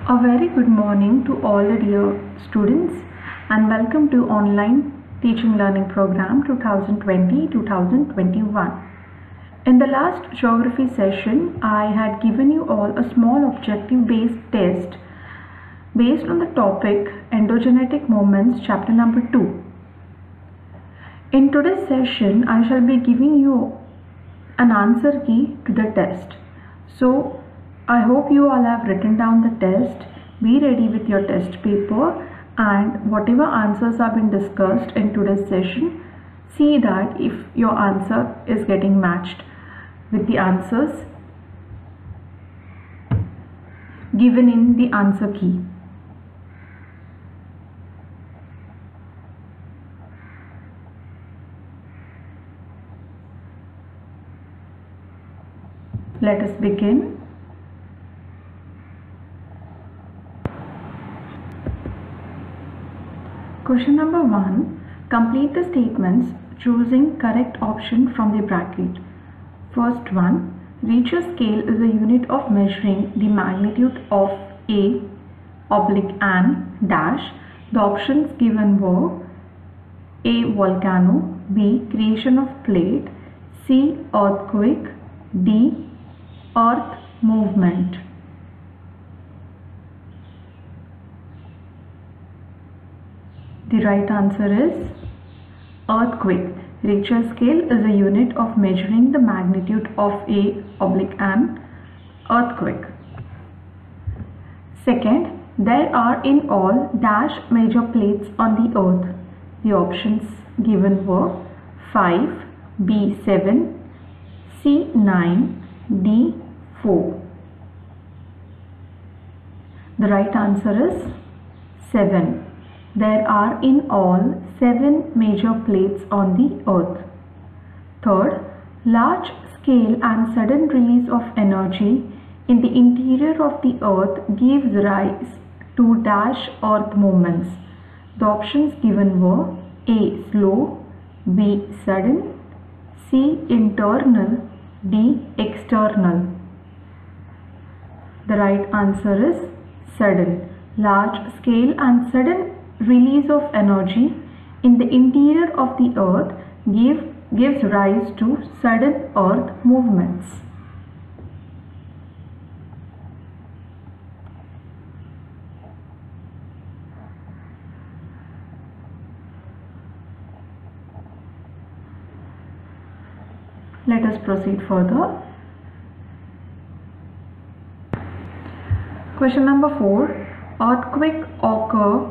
A very good morning to all the dear students and welcome to online teaching learning program 2020-2021. In the last geography session, I had given you all a small objective based test based on the topic endogenetic movements chapter number 2. In today's session, I shall be giving you an answer key to the test. So I hope you all have written down the test. Be ready with your test paper and whatever answers have been discussed in today's session, see that if your answer is getting matched with the answers given in the answer key. Let us begin. Question number 1. Complete the statements choosing correct option from the bracket. First one. Richter scale is a unit of measuring the magnitude of A/an dash. The options given were A. Volcano, B. Creation of plate, C. Earthquake, D. Earth movement. The right answer is earthquake. Richter scale is a unit of measuring the magnitude of A/an earthquake. Second, there are in all dash major plates on the earth. The options given were 5, B 7, C 9, D 4. The right answer is 7. There are in all 7 major plates on the earth. Third, large scale and sudden release of energy in the interior of the earth gives rise to dash earth movements. The options given were A. Slow, B. Sudden, C. Internal, D. External. The right answer is sudden. Large scale and sudden release of energy in the interior of the earth gives rise to sudden earth movements. Let us proceed further. Question number 4. Earthquake occur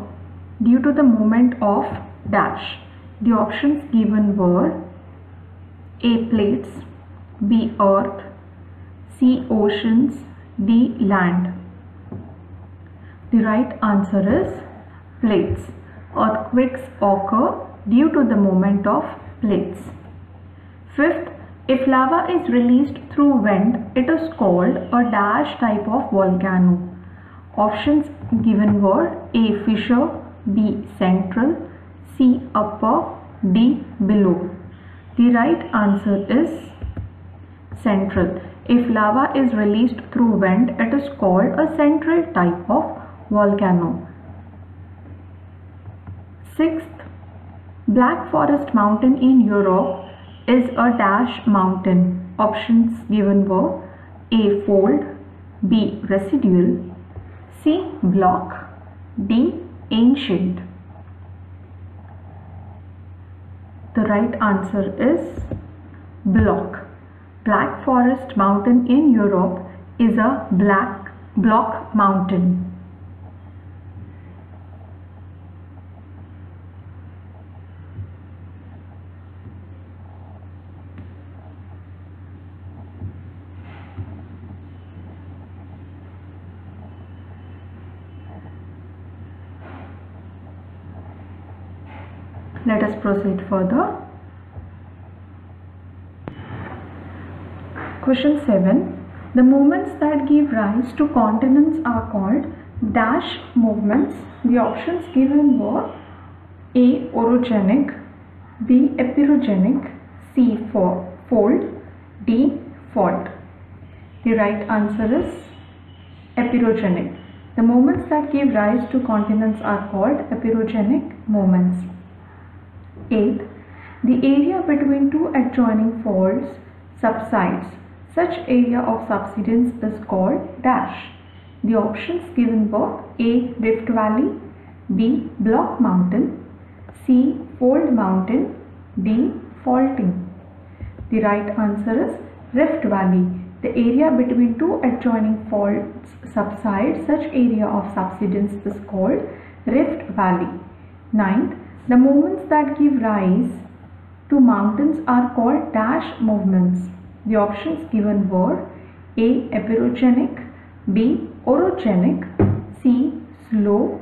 due to the movement of dash. The options given were A. Plates, B. Earth, C. Oceans, D. Land. The right answer is plates. Earthquakes occur due to the movement of plates. Fifth, if lava is released through vent, it is called a dash type of volcano. Options given were A. Fissure, B. Central, C. Upper, D. Below. The right answer is central. If lava is released through vent, it is called a central type of volcano. Sixth, Black Forest Mountain in Europe is a dash mountain. Options given were A. Fold, B. Residual, C. Block, D. Ancient. The right answer is block. Black Forest Mountain in Europe is a block mountain. Let us proceed further. Question 7. The movements that give rise to continents are called dash movements. The options given were A. Orogenic, B. Epirogenic, C. Fold, D. Fault. The right answer is epirogenic. The moments that give rise to continents are called epirogenic moments. 8th, the area between two adjoining faults subsides. Such area of subsidence is called dash. The options given were A. Rift Valley, B. Block Mountain, C. Fold Mountain, D. Faulting. The right answer is Rift Valley. The area between two adjoining faults subsides. Such area of subsidence is called Rift Valley. 9th, the moments that give rise to mountains are called dash movements. The options given were A. Epirogenic, B. Orogenic, C. Slow,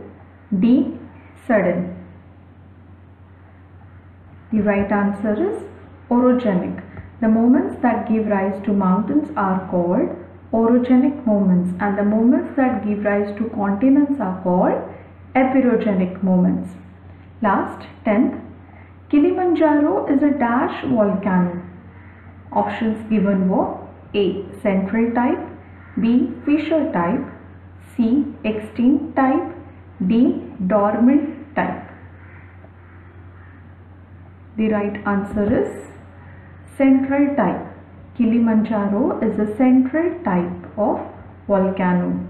D. Sudden. The right answer is orogenic. The moments that give rise to mountains are called orogenic moments, and the moments that give rise to continents are called epirogenic moments. Last, 10th, Kilimanjaro is a dash volcano. Options given were A. Central type, B. Fissure type, C. Extinct type, D. Dormant type. The right answer is central type. Kilimanjaro is a central type of volcano.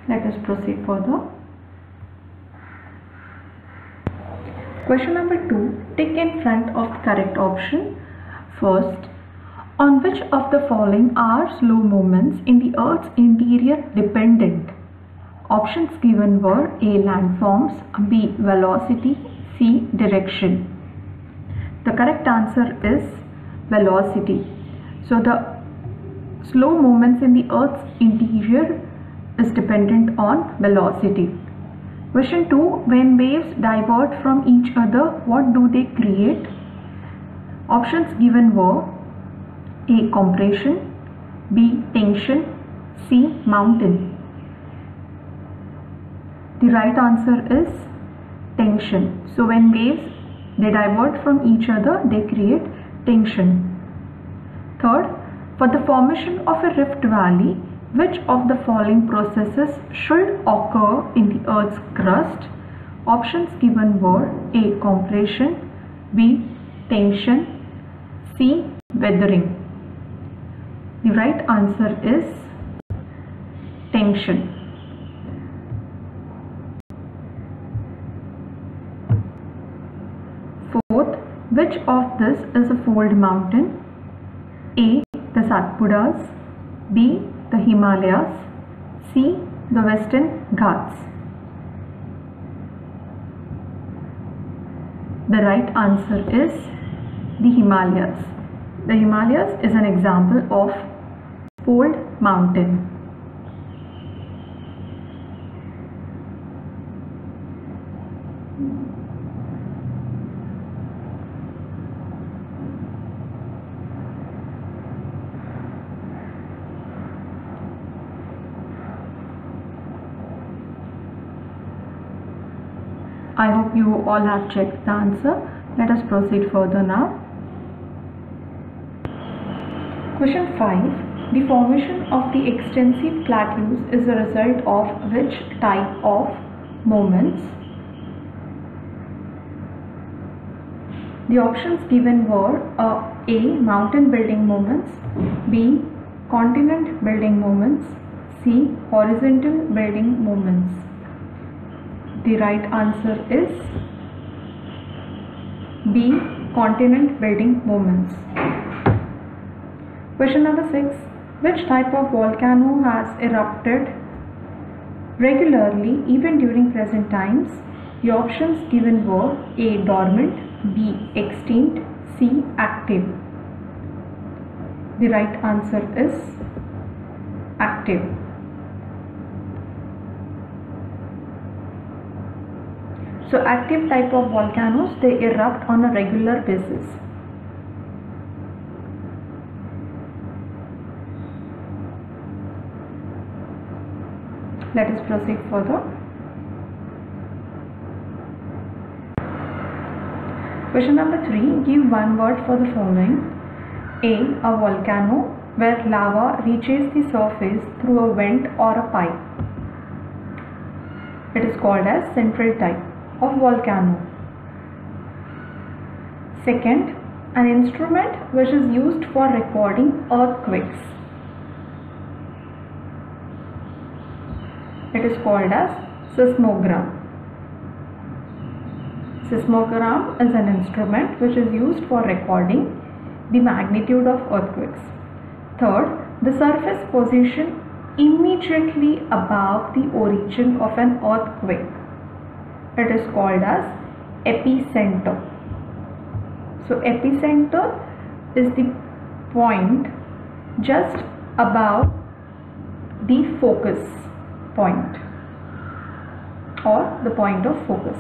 Let us proceed further. Question number 2. Tick in front of the correct option. First, on which of the following are slow movements in the Earth's interior dependent? Options given were A. Landforms, B. Velocity, C. Direction. The correct answer is velocity. So the slow movements in the Earth's interior is dependent on velocity. Question 2. When waves divert from each other, what do they create? Options given were A. Compression, B. Tension, C. Mountain. The right answer is tension. So when waves they divert from each other, they create tension. Third, for the formation of a rift valley, which of the following processes should occur in the Earth's crust? Options given were A. Compression, B. Tension, C. Weathering. The right answer is tension. Fourth, which of this is a fold mountain? A. The Satpuras, B. The Himalayas, C. The Western Ghats. The right answer is the Himalayas. The Himalayas is an example of fold mountain. I hope you all have checked the answer. Let us proceed further now. Question 5. The formation of the extensive plateaus is a result of which type of movements? The options given were A. Mountain building movements, B. Continent building movements, C. Horizontal building movements. The right answer is B. Continent building movements. Question number 6. Which type of volcano has erupted regularly even during present times? The options given were A. Dormant, B. Extinct, C. Active. The right answer is active. So active type of volcanoes, they erupt on a regular basis. Let us proceed further. Question number 3. Give one word for the following. A volcano, where lava reaches the surface through a vent or a pipe. It is called as central type of volcano. Second, an instrument which is used for recording earthquakes. It is called as seismogram. Seismogram is an instrument which is used for recording the magnitude of earthquakes. Third, the surface position immediately above the origin of an earthquake. It is called as epicenter. So epicenter is the point just above the focus point or the point of focus.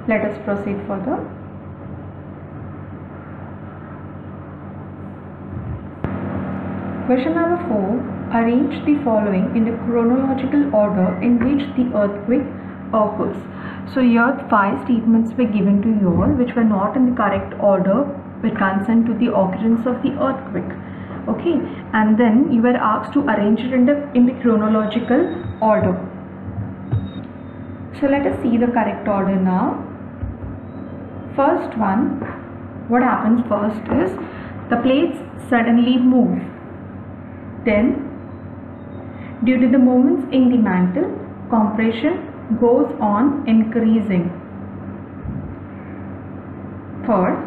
Let us proceed further. Question number 4. Arrange the following in the chronological order in which the earthquake occurs. So here 5 statements were given to you all which were not in the correct order with consent to the occurrence of the earthquake. Okay, and then you were asked to arrange it in the chronological order. So let us see the correct order now. First one, what happens first is the plates suddenly move. Then, due to the movements in the mantle, compression goes on increasing. Third,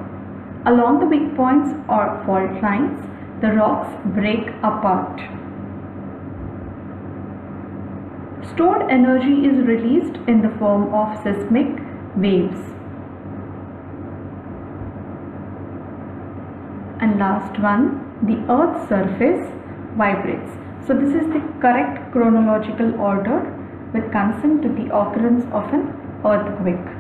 along the weak points or fault lines, the rocks break apart. Stored energy is released in the form of seismic waves. And last one, the earth's surface vibrates. So this is the correct chronological order with consent to the occurrence of an earthquake.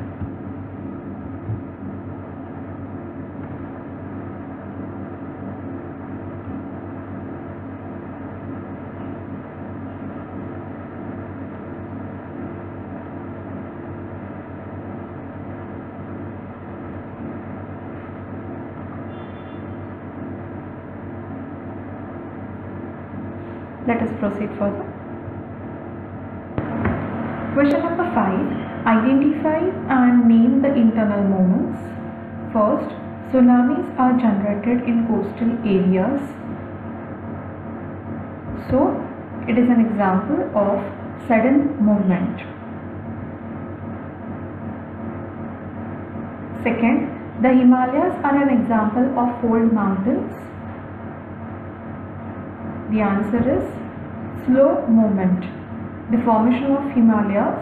Let us proceed further. Question number 5. Identify and name the internal movements. First, tsunamis are generated in coastal areas. So, it is an example of sudden movement. Second, the Himalayas are an example of fold mountains. The answer is slow movement. The formation of Himalayas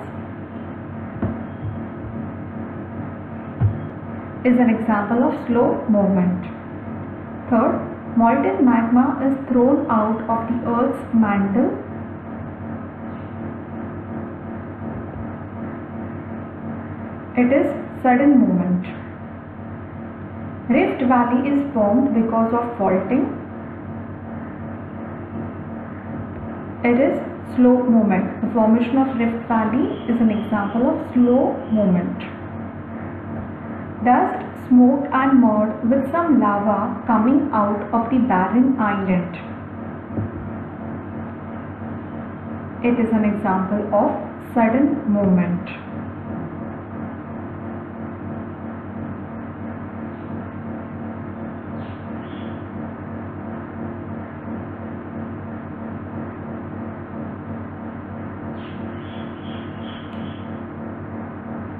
is an example of slow movement. Third, molten magma is thrown out of the Earth's mantle. It is sudden movement. Rift Valley is formed because of faulting. It is slow movement. The formation of Rift Valley is an example of slow movement. Dust, smoke and mud with some lava coming out of the barren island. It is an example of sudden movement.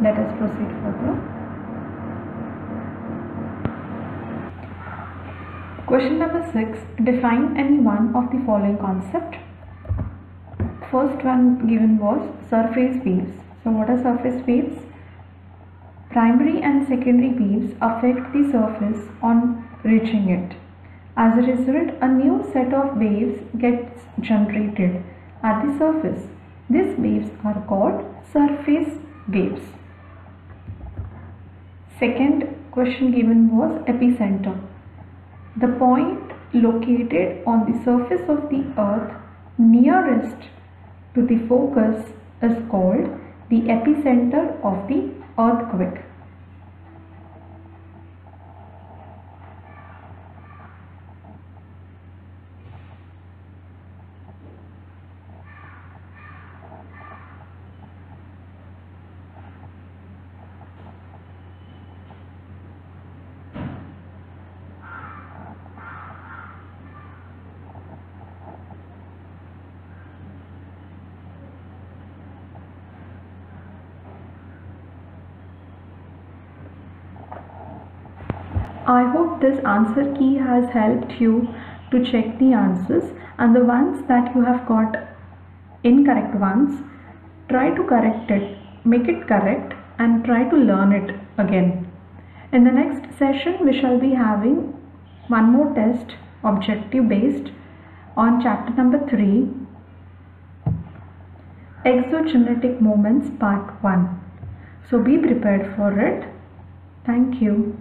Let us proceed further. Question number 6. Define any one of the following concept. First one given was surface waves. So what are surface waves? Primary and secondary waves affect the surface on reaching it. As a result, a new set of waves gets generated at the surface. These waves are called surface waves. Second question given was epicenter. The point located on the surface of the earth nearest to the focus is called the epicenter of the earthquake. I hope this answer key has helped you to check the answers, and the ones that you have got incorrect ones, try to correct it, make it correct, and try to learn it again. In the next session, we shall be having one more test, objective based, on chapter number 3, Exogenetic Moments Part 1. So be prepared for it. Thank you.